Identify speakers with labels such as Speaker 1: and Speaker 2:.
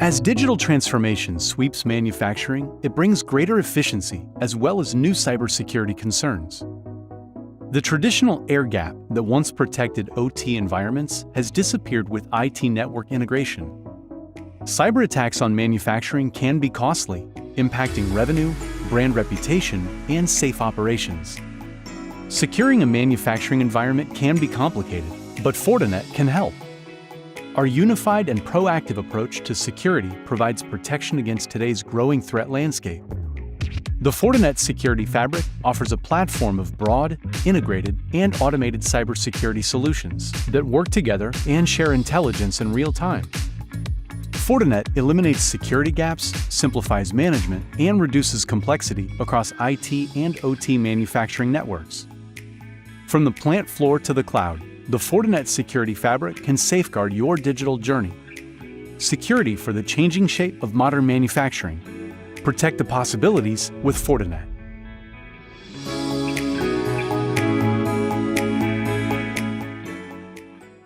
Speaker 1: As digital transformation sweeps manufacturing, it brings greater efficiency as well as new cybersecurity concerns. The traditional air gap that once protected OT environments has disappeared with IT network integration. Cyber attacks on manufacturing can be costly, impacting revenue, brand reputation, and safe operations. Securing a manufacturing environment can be complicated, but Fortinet can help. Our unified and proactive approach to security provides protection against today's growing threat landscape. The Fortinet Security Fabric offers a platform of broad, integrated, and automated cybersecurity solutions that work together and share intelligence in real time. Fortinet eliminates security gaps, simplifies management, and reduces complexity across IT and OT manufacturing networks. From the plant floor to the cloud, the Fortinet Security Fabric can safeguard your digital journey. Security for the changing shape of modern manufacturing. Protect the possibilities with Fortinet.